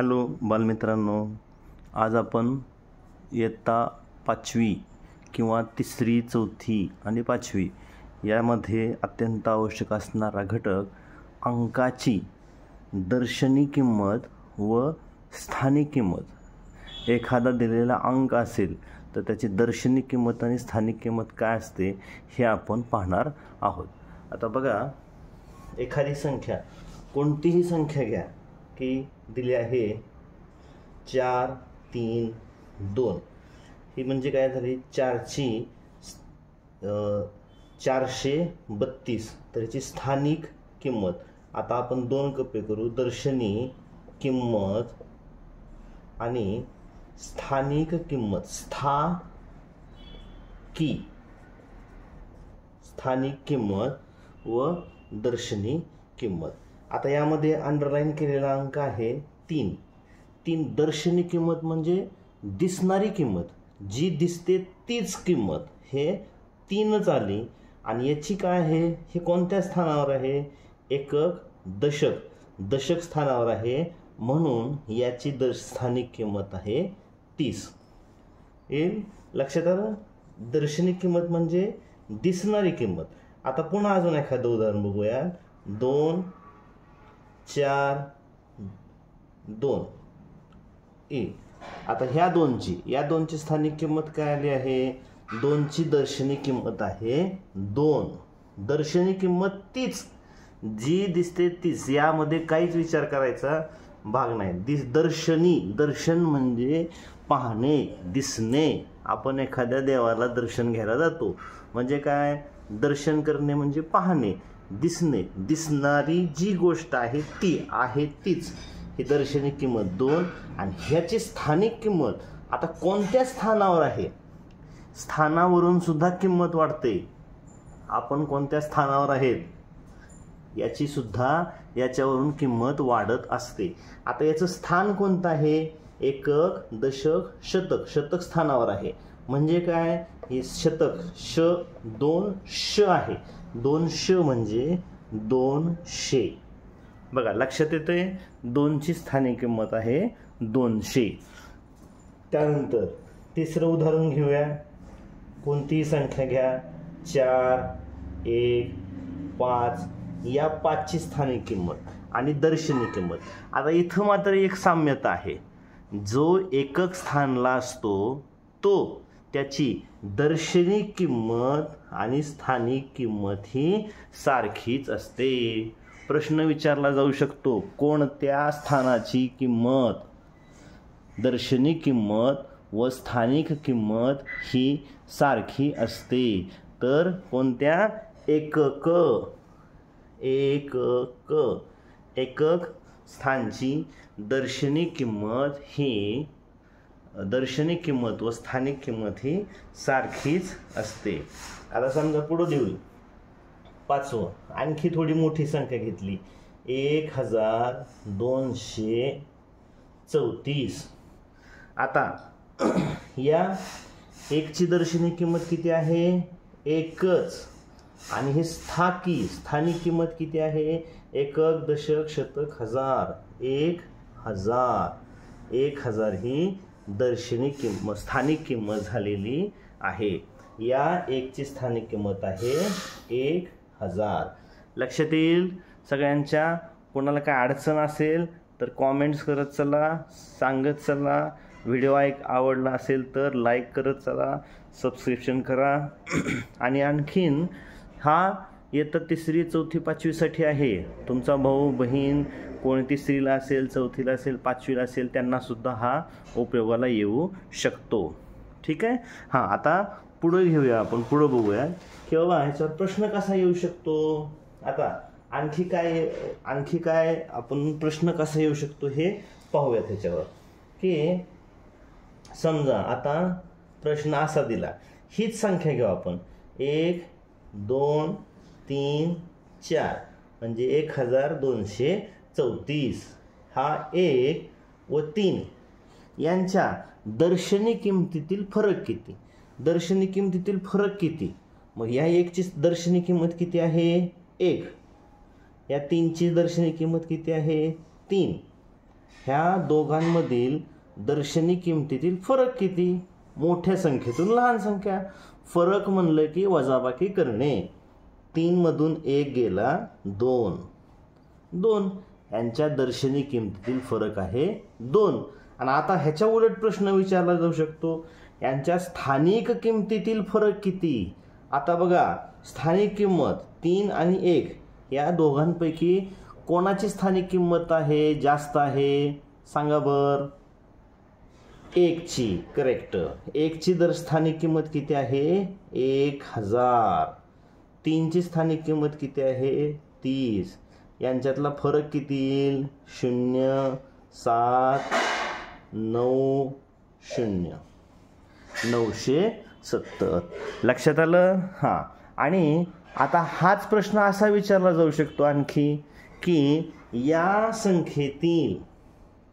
Hello बालमित्रांनो, आज आपण इयत्ता 5वी किंवा 3री 4थी आणि 5वी यामध्ये अत्यंत आवश्यक असणारा घटक अंकाची दर्शनी किंमत व स्थानिक किंमत। एखादा दिलेला अंक असेल तर त्याची दर्शनी किंमत आणि स्थानिक किंमत काय असते हे आपण पाहणार आहोत। आता बघा, एखादी संख्या, कोणतीही संख्या घ्या की दिली आहे 4, 3, 2, ही म्हणजे काय झाली 4ची 432, तर याची स्थानिक किंमत। आता आपण दोन कप्पे करू, दर्शनी किंमत आणि स्थानिक किंमत। स्थानिक किंमत व दर्शनी किंमत। आता यामध्ये अंडरलाईन केलेला अंक आहे 3। दर्शनी किंमत म्हणजे दिसणारी किंमत, जी दिसते तीच किंमत, हे 3च आली। आणि याची काय आहे, हे कोणत्या स्थानावर आहे, एकक, दशक स्थानावर आहे, म्हणून याची स्थानिक किंमत आहे 30। येईल लक्षात आलं? दर्शनी किंमत म्हणजे दिसणारी किंमत। आता पुन्हा अजून एखादं उदाहरण बघूया। 2, 4, 2 येईल। आता ह्या दोनची स्थानिक किंमत काय आली आहे, 2ची दर्शनी किंमत आहे 2। दर्शनी किंमत तीच, जी दिसते तीच, यामध्ये काहीच विचार करायचा भाग नाही। दर्शन म्हणजे पाहणे, दिसणे। आपण एखाद्या देवाला दर्शन घ्यायला जातो म्हणजे काय, दर्शन करणे म्हणजे पाहणे, दिसणे, दिसणारी जी गोष्ट आहे ती आहे तीच। ही दर्शनी किंमत 2 आणि ह्याची स्थानिक किंमत आता कोणत्या स्थानावर आहे, स्थानावरून सुद्धा किंमत वाढते। आपण कोणत्या स्थानावर आहेत याची सुद्धा याच्यावरून किंमत वाढत असते। आता याचं स्थान कोणतं आहे, एकक, दशक, शतक स्थानावर आहे। म्हणजे काय, हे शतक, 200 आहे। 200 म्हणजे 200। बघा लक्षात येते, 2ची स्थानिक किंमत आहे 200। त्यानंतर तिसरं उदाहरण घेऊया। कोणतीही संख्या घ्या, 4, 1, 5, या 5ची स्थानिक किंमत आणि दर्शनी किंमत। आता इथं मात्र एक साम्यता आहे, जो एकक स्थानला असतो तो त्याची दर्शनी किंमत आणि स्थानिक किंमत ही सारखीच असते। प्रश्न विचारला जाऊ शकतो, कोणत्या स्थानाची किंमत, दर्शनी किंमत व स्थानिक किंमत ही सारखी असते, तर कोणत्या, एकक स्थानची दर्शनी किंमत व स्थानिक किंमत ही सारखीच असते। आता समजा पुढे देऊ 5वं, आणखी थोडी मोठी संख्या घेतली, 1234। आता या 1ची दर्शनी किंमत किती आहे, 1च, आणि हे स्थानिक किंमत किती आहे, एकक, दशक, शतक, हजार। 1000 ही दर्शनी किंमत, स्थानिक किंमत झालेली आहे। या 1ची स्थानिक किंमत आहे 1000। लक्षात येईल सगळ्यांच्या। कोणाला काय अडचण असेल तर कॉमेंट्स करत चला, सांगत चला। व्हिडिओ आवडला असेल तर लाईक करत चला, सबस्क्रिप्शन करा। आणि आणखीन हा इयत्ता 3री 4थी 5वीसाठी आहे। तुमचा भाऊ बहीण कोणी 3रीला असेल, 4थीला असेल, 5वीला असेल, त्यांना सुद्धा हा उपयोगाला येऊ शकतो। ठीक आहे। हां, आता पुढे घेऊया, आपण पुढे बघूया की बाबा ह्याच्यावर प्रश्न कसा येऊ शकतो। आता आणखी काय आपण प्रश्न कसा येऊ शकतो हे पाहूया त्याच्यावर। की समजा आता प्रश्न असा दिला, हीच संख्या घेऊ आपण, 1, 2, 3, 4 म्हणजे 1234। हा 1 व 3 यांच्या दर्शनी किमतीतील फरक किती, मग या 1ची दर्शनी किंमत किती आहे, 1, या 3ची दर्शनी किंमत किती आहे, 3। ह्या दोघांमधील दर्शनी किमतीतील फरक किती? मोठ्या संख्येतून लहान संख्या. फरक म्हणलं की वजाबाकी करणे. 3 मधून 1 गेला 2. 2 यांच्या दर्शनी किमतीतील फरक आहे 2. आणि आता ह्याच्या उलट प्रश्न विचारला जाऊ शकतो, यांच्या स्थानिक किमतीतील फरक किती? आता बघा, स्थानिक किंमत 3 आणि 1 या दोघांपैकी कोणाची स्थानिक किंमत आहे जास्त आहे? सांगा बर. 1ची. करेक्ट. 1ची स्थानिक किंमत किती आहे? 1000. 3ची स्थानिक किंमत किती आहे? 30. यांच्यातला फरक किती येईल? 0, 7, 9, 0. 970. लक्षात आलं? हां. आणि आता हाच प्रश्न असा विचारला जाऊ शकतो आणखी की या संख्येतील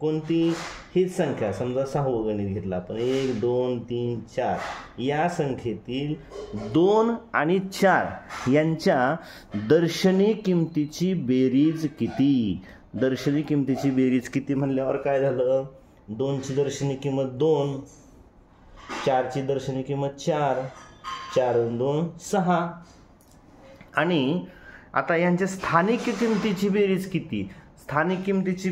कोणती हीच संख्या, समजा 6वं गणित घेतलं आपण, 1, 2, 3, 4, या संख्येतील 2 आणि 4 यांच्या दर्शनी किमतीची बेरीज किती? दर्शनी किमतीची बेरीज किती म्हणल्यावर काय झालं? 2ची दर्शनी किंमत 2, 4ची दर्शनी किंमत 4, 4 आणि 2 6. आणि आता यांच्या स्थानिक किमतीची बेरीज किती? स्थानिक किमतीची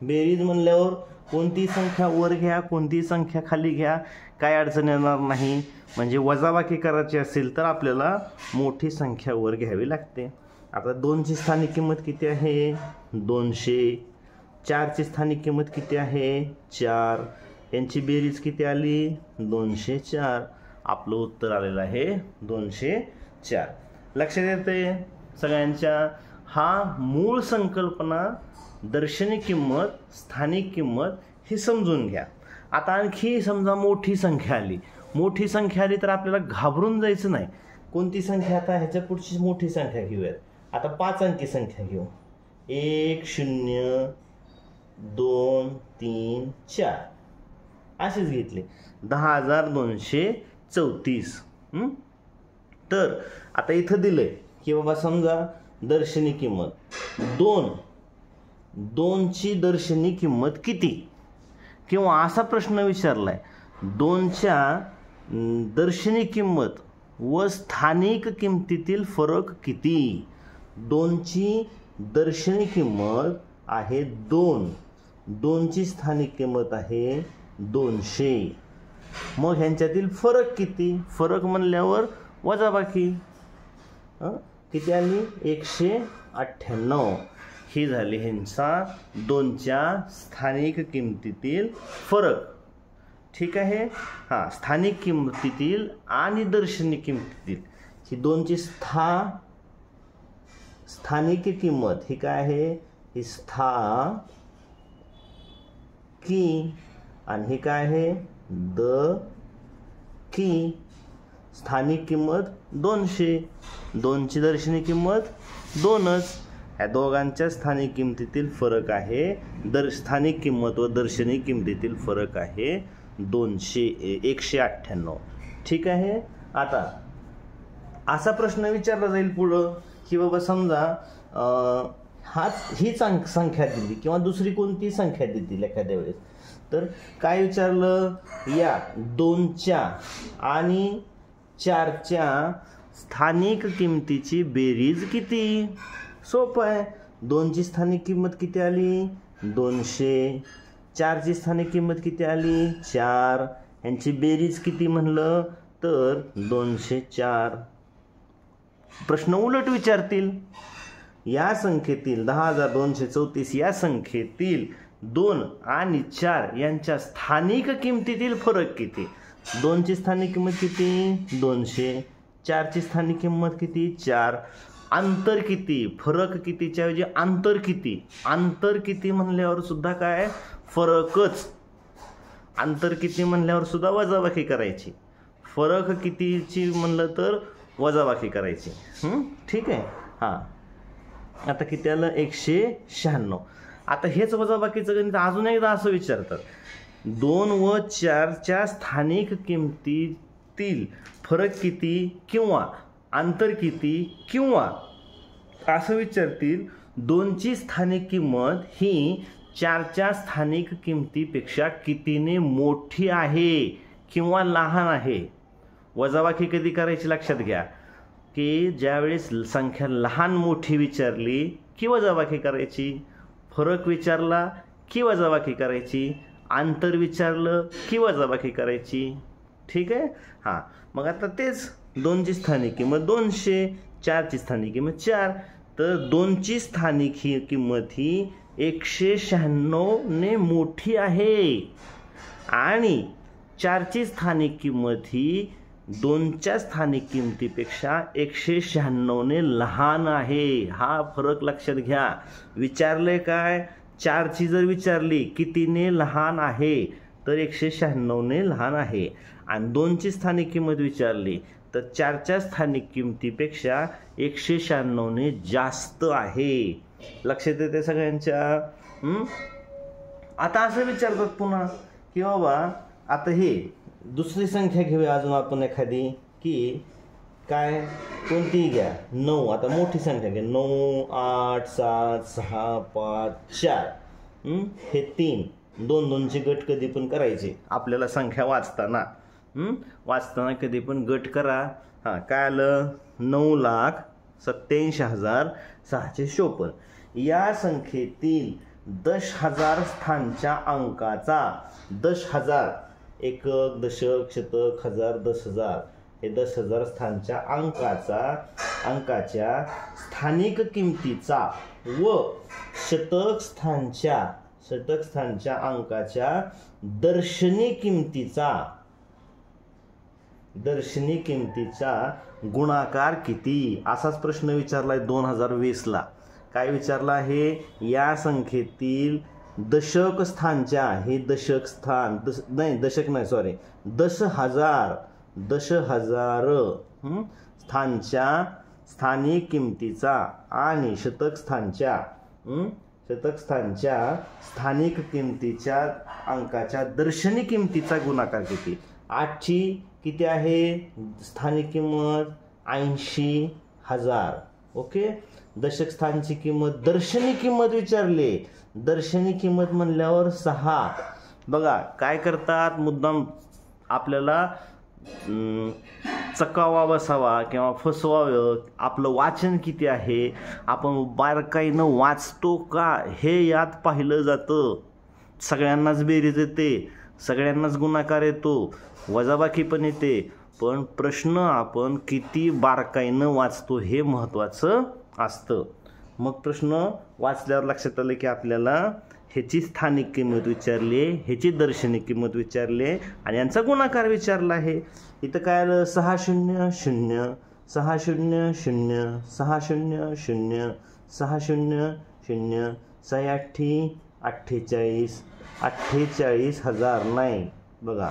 बेरीज म्हणल्यावर कोणती संख्या वर घ्या, कोणती संख्या खाली घ्या, काय अडचण येणार नाही. म्हणजे वजाबाकी करायची असेल तर आपल्याला मोठी संख्या वर घ्यावी लागते. आता 2ची स्थानिक किंमत किती आहे? 200. 4ची स्थानिक किंमत किती आहे? 4. यांची बेरीज किती आली? 204. आपलं उत्तर आलेलं आहे 204. लक्षात येते सगळ्यांच्या? हा मूळ संकल्पना दर्शनी किंमत, स्थानिक किंमत हे समजून घ्या. आता आणखी समजा मोठी संख्या आली तर आपल्याला घाबरून जायचं नाही. कोणती संख्या? आता ह्याच्या पुढची मोठी संख्या घेऊयात. आता 5 अंकी संख्या घेऊ. 1, 0, 2, 3, 4 असेच घेतले. 10,234. तर आता इथं दिलंय की बाबा समजा दर्शनी किंमत 2ची दर्शनी किंमत किती? किंवा असा प्रश्न विचारलाय 2च्या दर्शनी किंमत व स्थानिक किमतीतील फरक किती? 2ची दर्शनी किंमत आहे 2, 2ची स्थानिक किंमत आहे 200. मग ह्यांच्यातील फरक किती? फरक म्हणल्यावर वजाबाकी किती आली? 198. ही झाली ह्यांचा 2च्या स्थानिक किमतीतील फरक. ठीक आहे. हां, स्थानिक किमतीतील आणि दर्शनी किमतीतील ही 2ची स्थानिक किंमत ही काय आहे? ही की आणि हे काय आहे? की. स्थानिक किंमत 200, 2ची दर्शनी किंमत 2च. ह्या दोघांच्या स्थानिक किमतीतील फरक आहे, स्थानिक किंमत व दर्शनी किमतीतील फरक आहे 198. ठीक आहे. आता असा प्रश्न विचारला जाईल पुढं की बाबा समजा हीच संख्या दिली किंवा दुसरी कोणती संख्या दिली एखाद्या वेळेस, तर काय विचारलं? या 2च्या आणि 4च्या स्थानिक किमतीची बेरीज किती? सोपं आहे. 2ची स्थानिक किंमत किती आली? 200. 4ची स्थानिक किंमत किती आली? 4. यांची बेरीज किती म्हणलं तर 204. प्रश्न उलट विचारतील. या संख्येतील 10,234 या संख्येतील 2 आणि 4 यांच्या स्थानिक किमतीतील फरक किती? 2ची स्थानिक किंमत किती? 200. 4ची स्थानिक किंमत किती? 4. अंतर किती? फरक कितीच्या ऐवजी अंतर किती? अंतर किती म्हणल्यावर सुद्धा काय? फरकच. अंतर किती म्हणल्यावर सुद्धा वजाबाकी करायची. फरक कितीची म्हणलं तर वजाबाकी करायची. ठीक आहे. हां, आता किती आलं? 196. आता हेच वजाबाकीचं गणित अजून एकदा असं विचारतात, 2 व 4च्या स्थानिक किमतीतील फरक किती किंवा अंतर किती, किंवा असं विचारतील 2ची स्थानिक किंमत ही 4च्या स्थानिक किमतीपेक्षा कितीने मोठी आहे किंवा लहान आहे. वजाबाकी कधी करायची लक्षात घ्या की ज्यावेळेस संख्या लहान मोठी विचारली की वजाबाकी करायची, फरक विचारला की वजाबाकी करायची, अंतर विचारलं की वजाबाकी करायची. ठीक आहे. हां, मग आता तेच 2ची स्थानिक किंमत 200, 4ची स्थानिक किंमत 4. तर 2ची स्थानिक ही किंमत ही 196 ने मोठी आहे आणि 4ची स्थानिक किंमत ही 2च्या स्थानिक किमतीपेक्षा 196 ने लहान आहे. हा फरक लक्षात घ्या. विचारले काय, 4ची जर विचारली कितीने लहान आहे तर 196 ने लहान आहे आणि 2ची स्थानिक किंमत विचारली तर 4च्या स्थानिक किमतीपेक्षा 196 ने जास्त आहे. लक्षात येते सगळ्यांच्या. आता असं विचारतात पुन्हा की बाबा आता हे दुसरी संख्या घेऊया अजून आपण एखादी, की काय कोणतीही घ्या. 9. आता मोठी संख्या घ्या. 9, 8, 7, 6, 5, 4. हे 3. 2-2चे गट कधी पण करायचे आपल्याला संख्या वाचताना. वाचताना कधी पण गट करा. हां, काय आलं, 9,87,654. या संख्येतील 10,000 स्थानच्या अंकाचा 10,000 एकक, दशक, शतक, हजार, 10,000 हे 10,000 स्थानच्या अंकाच्या स्थानिक किमतीचा व शतक स्थानच्या अंकाच्या दर्शनी किमतीचा गुणाकार किती, असाच प्रश्न विचारलाय 2020ला. काय विचारला आहे, या संख्येतील दशक स्थानच्या, हे दशक स्थान दशक नाही सॉरी 10,000 स्थानच्या स्थानिक किमतीचा आणि शतक स्थानच्या स्थानिक किमतीच्या अंकाच्या दर्शनी किमतीचा गुणाकार किती. 8ची किती आहे स्थानिक किंमत 80,000. ओके. दशक स्थानची किंमत, दर्शनी किंमत विचारली, दर्शनी किंमत म्हणल्यावर 6. बघा काय करतात, मुद्दाम आपल्याला चकावा बसावा किंवा फसवावं, आपलं वाचन किती आहे, आपण बारकाईनं वाचतो का हे यात पाहिलं जातं. सगळ्यांनाच बेरीज येते, सगळ्यांनाच गुणाकार येतो, वजाबाकी पण येते, पण प्रश्न आपण किती बारकाईनं वाचतो हे महत्त्वाचं असतं. मग प्रश्न वाचल्यावर लक्षात आलं की आपल्याला ह्याची स्थानिक किंमत विचारली, ह्याची दर्शनी किंमत विचारली आणि यांचा गुणाकार विचारला आहे. इथं काय आलं, 600 0 600 0 600 0 600 0 6 48 48,000 नाही बघा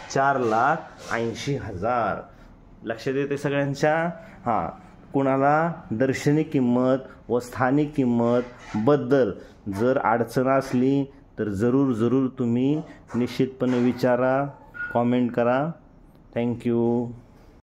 4,80,000. लक्षात येते सगळ्यांच्या. हां, कुणाला दर्शनी किंमत व स्थानिक किंमत बद्दल जर अडचण असली तर जरूर तुम्ही निश्चितपणे विचारा, कॉमेंट करा. थँक्यू.